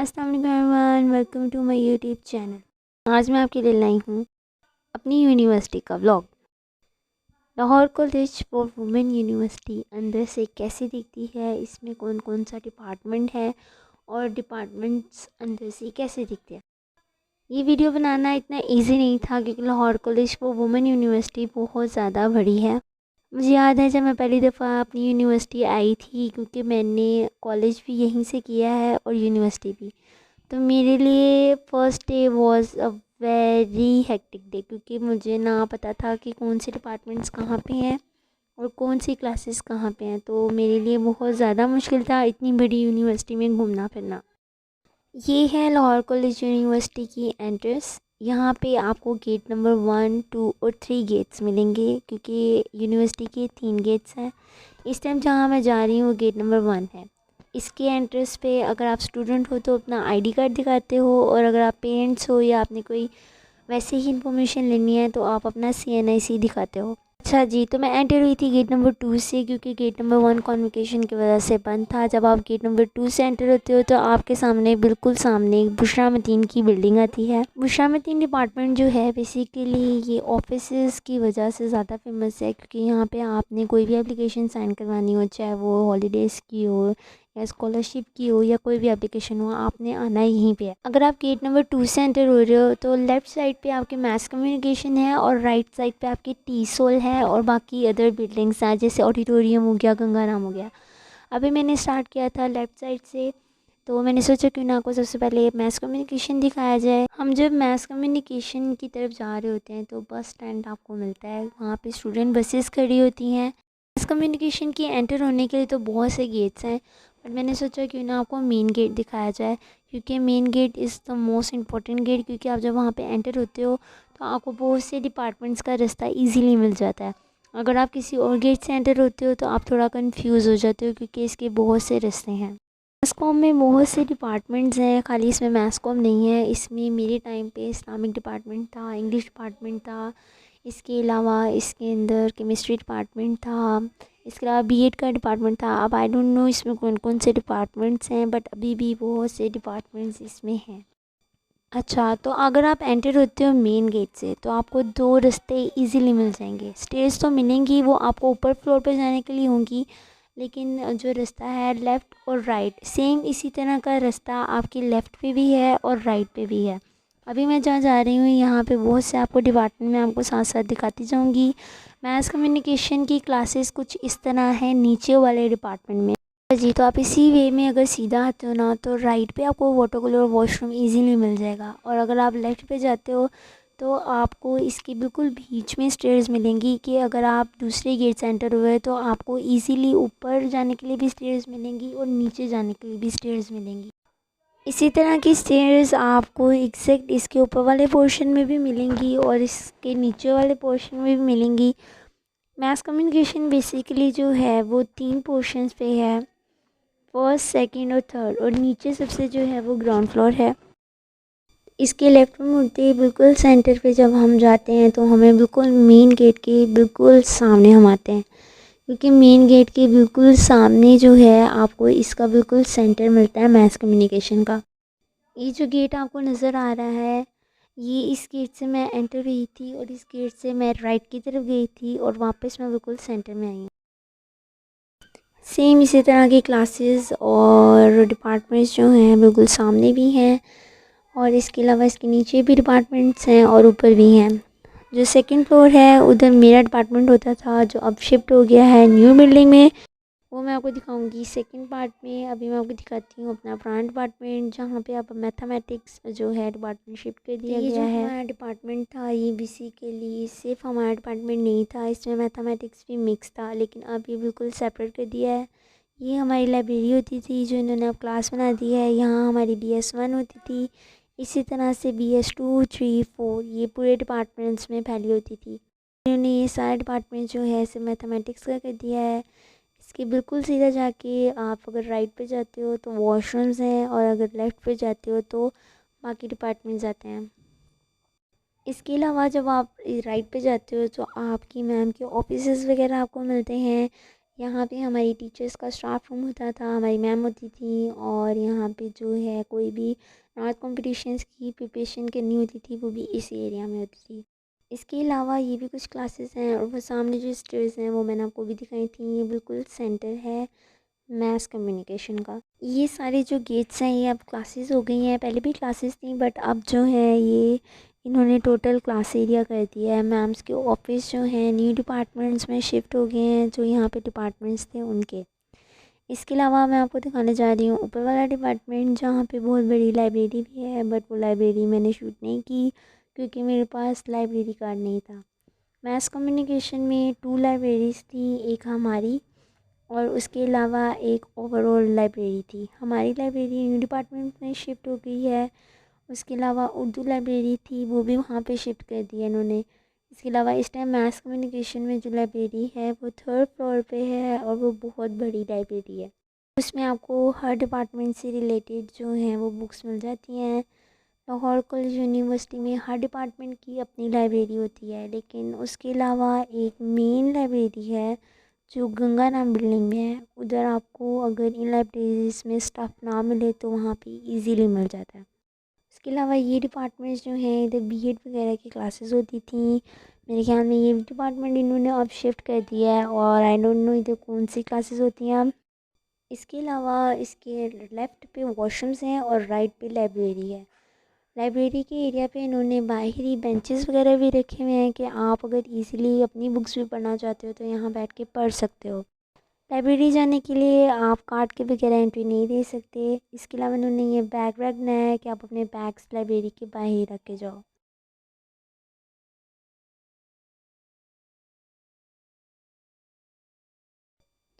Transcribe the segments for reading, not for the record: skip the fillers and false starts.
अस्सलाम वालेकुम everyone, welcome to my YouTube channel. आज मैं आपके लिए लाई हूँ अपनी यूनिवर्सिटी का vlog. Lahore college for women university अंदर से कैसी दिखती है, इसमें कौन कौन सा डिपार्टमेंट है और डिपार्टमेंट्स अंदर से कैसे दिखते हैं। ये वीडियो बनाना इतना इजी नहीं था क्योंकि Lahore college for women university बहुत ज़्यादा बड़ी है। मुझे याद है जब मैं पहली दफ़ा अपनी यूनिवर्सिटी आई थी, क्योंकि मैंने कॉलेज भी यहीं से किया है और यूनिवर्सिटी भी, तो मेरे लिए first day was a very hectic day, क्योंकि मुझे ना पता था कि कौन से डिपार्टमेंट्स कहाँ पे हैं और कौन सी क्लासेस कहाँ पे हैं। तो मेरे लिए बहुत ज़्यादा मुश्किल था इतनी बड़ी यूनिवर्सिटी में घूमना फिरना। ये है लाहौर कॉलेज यूनिवर्सिटी की एंट्रेंस। यहाँ पे आपको गेट नंबर 1, 2 और 3 गेट्स मिलेंगे, क्योंकि यूनिवर्सिटी के 3 गेट्स हैं। इस टाइम जहाँ मैं जा रही हूँ गेट नंबर 1 है। इसके एंट्रेंस पे अगर आप स्टूडेंट हो तो अपना आईडी कार्ड दिखाते हो, और अगर आप पेरेंट्स हो या आपने कोई वैसे ही इन्फॉर्मेशन लेनी है तो आप अपना CNIC दिखाते हो। अच्छा जी, तो मैं एंटर हुई थी गेट नंबर 2 से, क्योंकि गेट नंबर 1 कॉन्वोकेशन की वजह से बंद था। जब आप गेट नंबर 2 से एंटर होते हो तो आपके सामने बिल्कुल सामने बुशरा मतीन की बिल्डिंग आती है। बुशरा मतीन डिपार्टमेंट जो है बेसिकली ये ऑफिसेज़ की वजह से ज़्यादा फेमस है, क्योंकि यहाँ पे आपने कोई भी एप्लीकेशन साइन करवानी हो, चाहे वो हॉलीडेज़ की हो या स्कॉलरशिप की हो या कोई भी एप्लीकेशन हो, आपने आना यहीं पे है। अगर आप गेट नंबर 2 से एंटर हो रहे हो तो लेफ़्ट साइड पे आपके मास कम्युनिकेशन है और राइट साइड पे आपकी TSOL है और बाकी अदर बिल्डिंग्स हैं, जैसे ऑडिटोरियम हो गया, गंगाराम हो गया। अभी मैंने स्टार्ट किया था लेफ़्ट साइड से, तो मैंने सोचा क्यों ना आपको सबसे पहले मास कम्युनिकेशन दिखाया जाए। हम जब मास कम्युनिकेशन की तरफ जा रहे होते हैं तो बस स्टैंड आपको मिलता है, वहाँ पे स्टूडेंट बसेस खड़ी होती हैं। मास कम्युनिकेशन की एंटर होने के लिए तो बहुत से गेट्स हैं, बट मैंने सोचा क्यों ना आपको मेन गेट दिखाया जाए, क्योंकि main gate is the most important gate. क्योंकि आप जब वहाँ पे एंटर होते हो तो आपको बहुत से डिपार्टमेंट्स का रास्ता इजीली मिल जाता है। अगर आप किसी और गेट से एंटर होते हो तो आप थोड़ा कंफ्यूज हो जाते हो, क्योंकि इसके बहुत से रास्ते हैं। मैथ्स कॉम में बहुत से डिपार्टमेंट्स हैं, खाली इसमें मैथ्स कॉम नहीं है। इसमें मेरे टाइम पे इस्लामिक डिपार्टमेंट था, इंग्लिश डिपार्टमेंट था, इसके अलावा इसके अंदर केमिस्ट्री डिपार्टमेंट था, इसके अलावा B.Ed का डिपार्टमेंट था। अब आई डोंट नो इसमें कौन कौन से डिपार्टमेंट्स हैं, बट अभी भी बहुत से डिपार्टमेंट्स इसमें हैं। अच्छा, तो अगर आप एंटर होते हो मेन गेट से तो आपको 2 रास्ते इजीली मिल जाएंगे। स्टेयर्स तो मिलेंगी, वो आपको ऊपर फ्लोर पे जाने के लिए होंगी, लेकिन जो रास्ता है लेफ़्ट और राइट सेम इसी तरह का रास्ता आपके लेफ़्ट पे भी है और राइट पे भी है। अभी मैं जहाँ जा रही हूँ यहाँ पे बहुत से आपको डिपार्टमेंट में आपको साथ साथ दिखाती जाऊँगी। मैथ्स कम्युनिकेशन की क्लासेस कुछ इस तरह है नीचे वाले डिपार्टमेंट में जी। तो आप इसी वे में अगर सीधा आते हो ना तो राइट पे आपको वाटर कूलर वॉशरूम इजीली मिल जाएगा, और अगर आप लेफ़्ट पे जाते हो तो आपको इसके बिल्कुल बीच में स्टेयर्स मिलेंगी, कि अगर आप दूसरे गेट से एंटर हुए तो आपको इजीली ऊपर जाने के लिए भी स्टेयर्स मिलेंगी और नीचे जाने के लिए भी स्टेयर्स मिलेंगी। इसी तरह की स्टेयर्स आपको एग्जैक्ट इसके ऊपर वाले पोर्शन में भी मिलेंगी और इसके नीचे वाले पोर्शन में भी मिलेंगी। मैथ्स कम्युनिकेशन बेसिकली जो है वो 3 पोर्शंस पे है, फर्स्ट, सेकंड और थर्ड, और नीचे सबसे जो है वो ग्राउंड फ्लोर है। इसके लेफ्ट में मुड़ते ही बिल्कुल सेंटर पे जब हम जाते हैं तो हमें बिल्कुल मेन गेट के बिल्कुल सामने हम आते हैं, क्योंकि मेन गेट के बिल्कुल सामने जो है आपको इसका बिल्कुल सेंटर मिलता है मैथ्स कम्युनिकेशन का। ये जो गेट आपको नज़र आ रहा है, ये इस गेट से मैं एंटर हुई थी और इस गेट से मैं राइट की तरफ गई थी और वापस मैं बिल्कुल सेंटर में आई हूँ। सेम इसी तरह की क्लासेस और डिपार्टमेंट्स जो हैं बिल्कुल सामने भी हैं, और इसके अलावा इसके नीचे भी डिपार्टमेंट्स हैं और ऊपर भी हैं। जो सेकंड फ्लोर है उधर मेरा डिपार्टमेंट होता था, जो अब शिफ्ट हो गया है न्यू बिल्डिंग में, वो मैं आपको दिखाऊंगी सेकंड पार्ट में। अभी मैं आपको दिखाती हूँ अपना पुराना डिपार्टमेंट, जहाँ पे अब मैथमेटिक्स जो है डिपार्टमेंट शिफ्ट कर दिया गया है। हमारा डिपार्टमेंट था ये बेसिकली सिर्फ हमारा डिपार्टमेंट नहीं था, इसमें मैथमेटिक्स भी मिक्स था, लेकिन अब ये बिल्कुल सेपरेट कर दिया है। ये हमारी लाइब्रेरी होती थी जो इन्होंने अब क्लास बना दी है। यहाँ हमारी BS1 होती थी, इसी तरह से BS2, 3, 4 ये पूरे डिपार्टमेंट्स में फैली होती थी। इन्होंने ये सारे डिपार्टमेंट जो है इसे मैथमेटिक्स का कर दिया है। इसके बिल्कुल सीधा जाके आप अगर राइट पे जाते हो तो वॉशरूम्स हैं, और अगर लेफ़्ट पे जाते हो तो बाकी डिपार्टमेंट्स आते हैं। इसके अलावा जब आप राइट पे जाते हो तो आपकी मैम के ऑफिसेज़ वगैरह आपको मिलते हैं। यहाँ पे हमारी टीचर्स का स्टाफ रूम होता था, हमारी मैम होती थी, और यहाँ पे जो है कोई भी नाच कॉम्पिटिशन्स की प्रिपरेशन करनी होती थी वो भी इसी एरिया में होती थी। इसके अलावा ये भी कुछ क्लासेस हैं, और वो सामने जो स्टेयर्स हैं वो मैंने आपको भी दिखाई थी। ये बिल्कुल सेंटर है मैस कम्युनिकेशन का। ये सारे जो गेट्स हैं ये अब क्लासेस हो गई हैं, पहले भी क्लासेस थी बट अब जो है ये इन्होंने टोटल क्लास एरिया कर दिया है। मैम्स के ऑफिस जो हैं न्यू डिपार्टमेंट्स में शिफ्ट हो गए हैं, जो यहाँ पे डिपार्टमेंट्स थे उनके। इसके अलावा मैं आपको दिखाने जा रही हूँ ऊपर वाला डिपार्टमेंट, जहाँ पे बहुत बड़ी लाइब्रेरी भी है, बट वो लाइब्रेरी मैंने शूट नहीं की क्योंकि मेरे पास लाइब्रेरी कार्ड नहीं था। मैस कम्युनिकेशन में 2 लाइब्रेरीज़ थी, एक हमारी और उसके अलावा एक ओवरऑल लाइब्रेरी थी। हमारी लाइब्रेरी न्यू डिपार्टमेंट में शिफ्ट हो गई है। उसके अलावा उर्दू लाइब्रेरी थी, वो भी वहाँ पे शिफ्ट कर दी है इन्होंने। इसके अलावा इस टाइम मैथ्स कम्युनिकेशन में जो लाइब्रेरी है वो 3rd फ्लोर पे है, और वो बहुत बड़ी लाइब्रेरी है। उसमें आपको हर डिपार्टमेंट से रिलेटेड जो हैं वो बुक्स मिल जाती हैं। लाहौर कॉलेज यूनिवर्सिटी में हर डिपार्टमेंट की अपनी लाइब्रेरी होती है, लेकिन उसके अलावा एक मेन लाइब्रेरी है जो गंगा नाम बिल्डिंग में है। उधर आपको अगर इन लाइब्रेरीज़ में स्टाफ ना मिले तो वहाँ पे इजीली मिल जाता है। इसके अलावा ये डिपार्टमेंट्स जो हैं इधर बीएड वगैरह की क्लासेस होती थी। मेरे ख्याल में ये डिपार्टमेंट इन्होंने अब शिफ्ट कर दिया है, और आई डोंट नो इधर कौन सी क्लासेस होती हैं अब। इसके अलावा इसके लेफ़्ट पे वॉशरूम्स हैं और राइट पे लाइब्रेरी है। लाइब्रेरी के एरिया पे इन्होंने बाहरी बेंचेस वगैरह भी रखे हुए हैं कि आप अगर इजीली अपनी बुक्स भी पढ़ना चाहते हो तो यहाँ बैठ के पढ़ सकते हो। लाइब्रेरी जाने के लिए आप कार्ड के बगैर एंट्री नहीं दे सकते। इसके अलावा उन्होंने ये बैग रैक बनाया है कि आप अपने बैग्स लाइब्रेरी के बाहर ही रख के जाओ।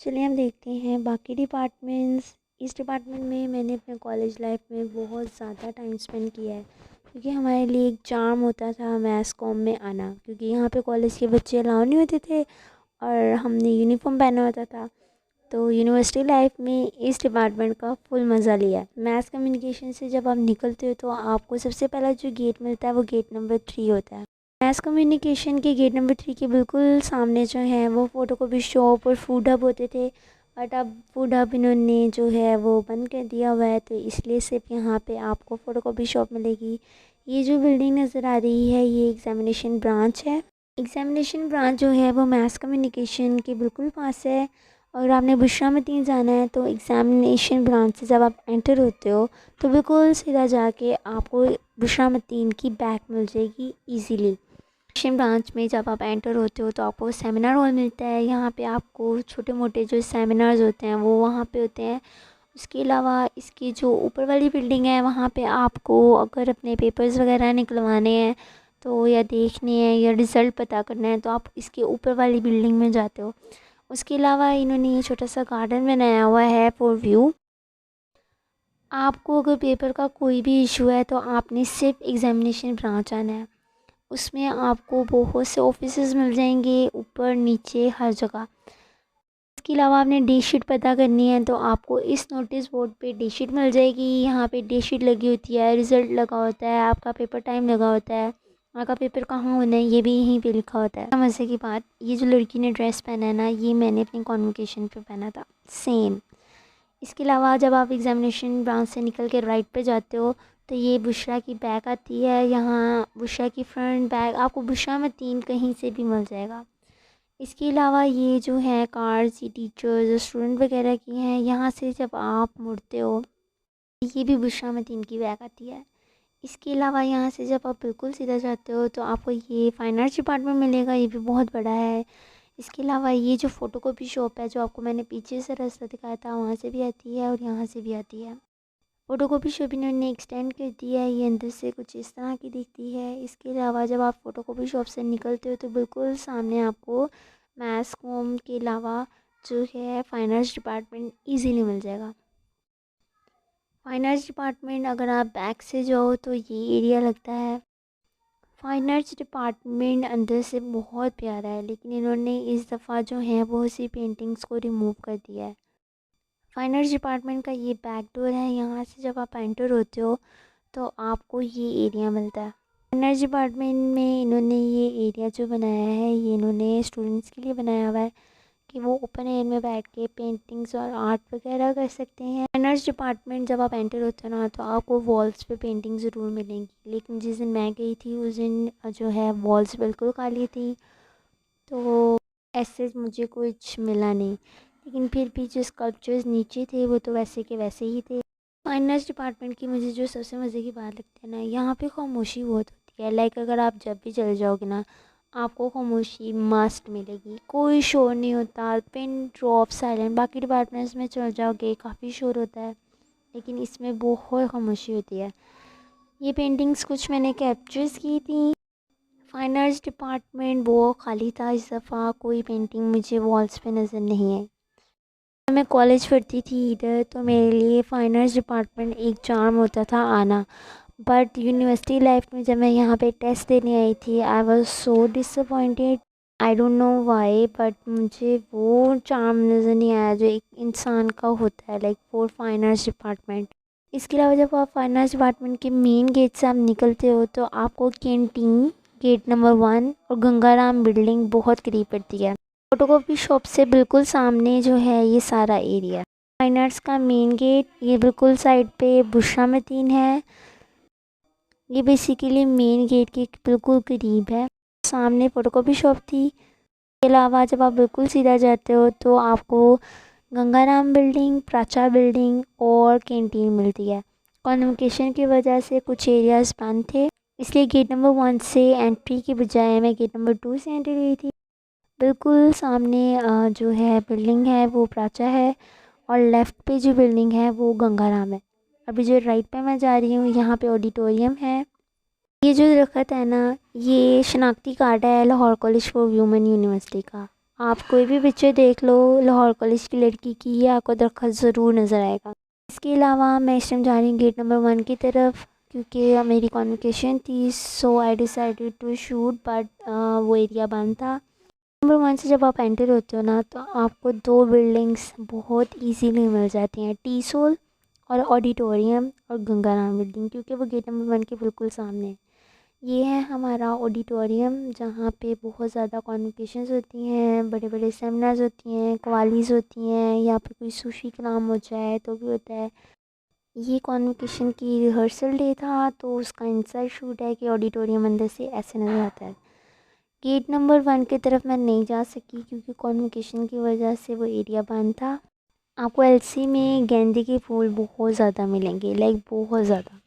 चलिए हम देखते हैं बाकी डिपार्टमेंट्स। इस डिपार्टमेंट में मैंने अपने कॉलेज लाइफ में बहुत ज़्यादा टाइम स्पेंड किया है, क्योंकि हमारे लिए एक चार्म होता था मैस कॉम में आना, क्योंकि यहाँ पे कॉलेज के बच्चे अलाउ नहीं होते थे और हमने यूनिफॉर्म पहना होता था। तो यूनिवर्सिटी लाइफ में इस डिपार्टमेंट का फुल मज़ा लिया है। मैथ्स कम्युनिकेशन से जब आप निकलते हो तो आपको सबसे पहला जो गेट मिलता है वो गेट नंबर 3 होता है। मैथ्स कम्युनिकेशन के गेट नंबर 3 के बिल्कुल सामने जो है वो फ़ोटोकॉपी शॉप और फूड हब होते थे, बट अब फूड हब इन्होंने जो है वो बंद कर दिया हुआ है, तो इसलिए सिर्फ यहाँ पे आपको फ़ोटोकॉपी शॉप मिलेगी। ये जो बिल्डिंग नज़र आ रही है ये एग्ज़ामिनेशन ब्रांच है। एग्ज़ामिनेशन ब्रांच जो है वो मैथ्स कम्युनिकेशन के बिल्कुल पास है। अगर आपने बुशरामतीन जाना है तो एग्ज़ामिनेशन ब्रांच से जब आप एंटर होते हो तो बिल्कुल सीधा जाके आपको बुशरामतीन की बैग मिल जाएगी ईज़िली। एग्ज़ामिनेशन ब्रांच में जब आप एंटर होते हो तो आपको सेमिनार हॉल मिलता है। यहाँ पे आपको छोटे मोटे जो सेमिनार्स होते हैं वो वहाँ पे होते हैं। उसके अलावा इसकी जो ऊपर वाली बिल्डिंग है वहाँ पे आपको अगर अपने पेपर्स वगैरह निकलवाने हैं तो या देखने हैं या रिज़ल्ट पता करना है तो आप इसके ऊपर वाली बिल्डिंग में जाते हो। उसके अलावा इन्होंने ये छोटा सा गार्डन बनाया हुआ है फॉर व्यू। आपको अगर पेपर का कोई भी इशू है तो आपने सिर्फ एग्ज़ामिनेशन ब्रांच आना है। उसमें आपको बहुत से ऑफिसेज मिल जाएंगे ऊपर नीचे हर जगह। इसके अलावा आपने डेट शीट पता करनी है तो आपको इस नोटिस बोर्ड पे डेट शीट मिल जाएगी। यहाँ पे डेट शीट लगी होती है, रिज़ल्ट लगा होता है, आपका पेपर टाइम लगा होता है, आपका पेपर कहाँ होना है ये भी यहीं पे लिखा होता है। मज़े की बात, ये जो लड़की ने ड्रेस पहना है ना ये मैंने अपनी कॉन्वोकेशन पे पहना था सेम। इसके अलावा जब आप एग्ज़ामिनेशन ब्रांच से निकल के राइट पे जाते हो तो ये बुशरा की बैग आती है। यहाँ बुशरा की फ्रंट बैग आपको बुशरा में 3 कहीं से भी मिल जाएगा। इसके अलावा ये जो है कार्स ये टीचर्स स्टूडेंट वगैरह की हैं। यहाँ से जब आप मुड़ते हो ये भी बुशरा में 3 की बैग आती है। इसके अलावा यहाँ से जब आप बिल्कुल सीधा जाते हो तो आपको ये फाइन आर्ट्स डिपार्टमेंट मिलेगा, ये भी बहुत बड़ा है। इसके अलावा ये जो फ़ोटोकॉपी शॉप है जो आपको मैंने पीछे से रास्ता दिखाया था वहाँ से भी आती है और यहाँ से भी आती है। फ़ोटोकॉपी शॉप इन्होंने एक्सटेंड कर दिया है, ये अंदर से कुछ इस तरह की दिखती है। इसके अलावा जब आप फ़ोटोकॉपी शॉप से निकलते हो तो बिल्कुल सामने आपको मैथ्स कॉम के अलावा जो है फाइन आर्ट्स डिपार्टमेंट ईज़िली मिल जाएगा। फाइन आर्ट्स डिपार्टमेंट अगर आप बैक से जाओ तो ये एरिया लगता है। फाइन आर्ट्स डिपार्टमेंट अंदर से बहुत प्यारा है, लेकिन इन्होंने इस दफ़ा जो है बहुत सी पेंटिंग्स को रिमूव कर दिया है। फाइन आर्ट्स डिपार्टमेंट का ये बैक डोर है, यहाँ से जब आप एंटर होते हो तो आपको ये एरिया मिलता है। फाइन आर्ट्स डिपार्टमेंट में इन्होंने ये एरिया जो बनाया है ये इन्होंने स्टूडेंट्स के लिए बनाया हुआ है कि वो ओपन एयर में बैठ के पेंटिंग्स और आर्ट वगैरह कर सकते हैं। फाइन आर्ट्स डिपार्टमेंट जब आप एंटर होते हो ना तो आपको वॉल्स पे पेंटिंग ज़रूर मिलेंगी, लेकिन जिस दिन मैं गई थी उस दिन जो है वॉल्स बिल्कुल खाली थी, तो ऐसे मुझे कुछ मिला नहीं। लेकिन फिर भी जो स्कल्पचर्स नीचे थे वो तो वैसे के वैसे ही थे। फाइन आर्ट्स डिपार्टमेंट की मुझे जो सबसे मज़े की बात लगती है ना, यहाँ पे खामोशी बहुत होती है। लाइक अगर आप जब भी चले जाओगे ना, आपको खामोशी मस्ट मिलेगी, कोई शोर नहीं होता, पिन ड्रॉप साइलेंट। बाकी डिपार्टमेंट्स में चल जाओगे काफ़ी शोर होता है, लेकिन इसमें बहुत खामोशी होती है। ये पेंटिंग्स कुछ मैंने कैप्चर्स की थी। फाइन आर्ट्स डिपार्टमेंट वो खाली था इस दफ़ा, कोई पेंटिंग मुझे वॉल्स पे नज़र नहीं आई। मैं कॉलेज पढ़ती थी इधर, तो मेरे लिए फाइन आर्ट्स डिपार्टमेंट एक चार्म होता था आना। बट यूनिवर्सिटी लाइफ में जब मैं यहाँ पे टेस्ट देने आई थी, I was so disappointed. I don't know why, but मुझे वो चार्म नज़र नहीं आया जो एक इंसान का होता है, like for fine arts department. इसके अलावा जब आप फाइन आर्ट्स डिपार्टमेंट के मेन गेट से आप निकलते हो तो आपको कैंटीन, गेट नंबर 1 और गंगाराम बिल्डिंग बहुत करीब पड़ती है। फोटोकॉपी शॉप से बिल्कुल सामने जो है ये सारा एरिया। फाइन आर्ट्स का मेन गेट ये बिल्कुल साइड पे बुशरा मतीन है। ये बेसिकली मेन गेट के बिल्कुल करीब है। सामने फोटोकॉपी शॉप थी। इसके अलावा जब आप बिल्कुल सीधा जाते हो तो आपको गंगाराम बिल्डिंग, प्राचा बिल्डिंग और कैंटीन मिलती है। कॉन्वोकेशन की वजह से कुछ एरियाज बंद थे, इसलिए गेट नंबर 1 से एंट्री के बजाय मैं गेट नंबर 2 से एंट्री हुई थी। बिल्कुल सामने जो है बिल्डिंग है वो प्राचा है, और लेफ़्ट पे जो बिल्डिंग है वो गंगाराम है। अभी जो राइट पे मैं जा रही हूँ यहाँ पे ऑडिटोरियम है। ये जो दरख्त है ना, ये शनाख्ती कार्ड है Lahore college for women university का। आप कोई भी पिक्चर देख लो लाहौर कॉलेज की लड़की की, ये आपको दरख्त ज़रूर नज़र आएगा। इसके अलावा मैं इस टाइम जा रही हूँ गेट नंबर 1 की तरफ, क्योंकि मेरी कॉन्वोकेशन थी, so I decided to shoot, but वो एरिया बंद था। नंबर 1 से जब आप एंटर होते हो ना तो आपको 2 बिल्डिंग्स बहुत इजीली मिल जाती हैं, टी सोल और ऑडिटोरियम और गंगाराम बिल्डिंग, क्योंकि वो गेट नंबर 1 के बिल्कुल सामने है। ये है हमारा ऑडिटोरियम, जहाँ पे बहुत ज़्यादा कॉन्वोकेशंस होती हैं, बड़े बड़े सेमिनार्स होती हैं, कवालीज़ होती हैं, या फिर कोई सूफी कलाम हो जाए तो भी होता है। ये कॉन्वोकेशन की रिहर्सल डे था, तो उसका इनसाइड शूट है कि ऑडिटोरियम अंदर से ऐसे नज़र आता है। गेट नंबर 1 की तरफ मैं नहीं जा सकी क्योंकि कॉन्वोकेशन की वजह से वो एरिया बंद था। आपको एलसी में गेंदे के फूल बहुत ज़्यादा मिलेंगे, लाइक बहुत ज़्यादा।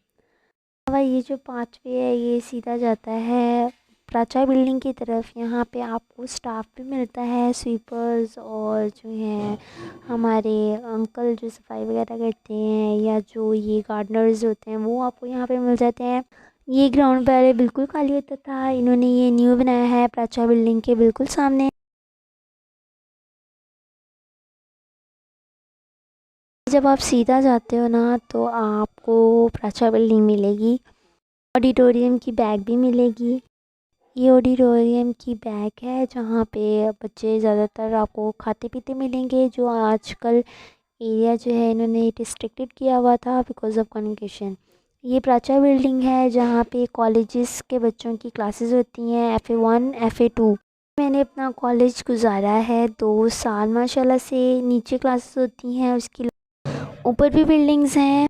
ये जो पाथवे है ये सीधा जाता है प्राचा बिल्डिंग की तरफ। यहाँ पे आपको स्टाफ भी मिलता है, स्वीपर्स और जो है हमारे अंकल जो सफाई वगैरह करते हैं, या जो ये गार्डनर्स होते हैं वो आपको यहाँ पे मिल जाते हैं। ये ग्राउंड पहले बिल्कुल खाली होता था, इन्होंने ये न्यू बनाया है प्राचा बिल्डिंग के बिल्कुल सामने। जब आप सीधा जाते हो ना तो आपको प्राचा बिल्डिंग मिलेगी, ऑडिटोरियम की बैग भी मिलेगी। ये ऑडिटोरियम की बैग है जहाँ पे बच्चे ज़्यादातर आपको खाते पीते मिलेंगे, जो आजकल एरिया जो है इन्होंने रिस्ट्रिक्टेड किया हुआ था बिकॉज ऑफ कॉन्वोकेशन। ये प्राचा बिल्डिंग है जहाँ पे कॉलेजेस के बच्चों की क्लासेस होती हैं, FA1 FA2। मैंने अपना कॉलेज गुजारा है 2 साल माशाल्लाह से। नीचे क्लासेस होती हैं, उसके ऊपर भी बिल्डिंग्स हैं।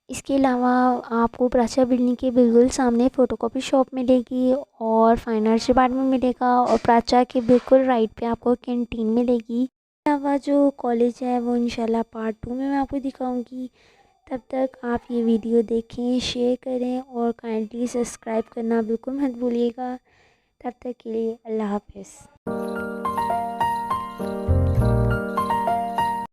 इसके अलावा आपको प्राचा बिल्डिंग के बिल्कुल सामने फ़ोटोकॉपी शॉप मिलेगी और फाइन आर्ट्स डिपार्टमेंट मिलेगा, और प्राचा के बिल्कुल राइट पे आपको कैंटीन मिलेगी। इसके अलावा जो कॉलेज है वो इंशाल्लाह पार्ट 2 में मैं आपको दिखाऊंगी। तब तक आप ये वीडियो देखें, शेयर करें और काइंडली सब्सक्राइब करना बिल्कुल मत भूलिएगा। तब तक के लिए अल्लाह हाफ़िज़।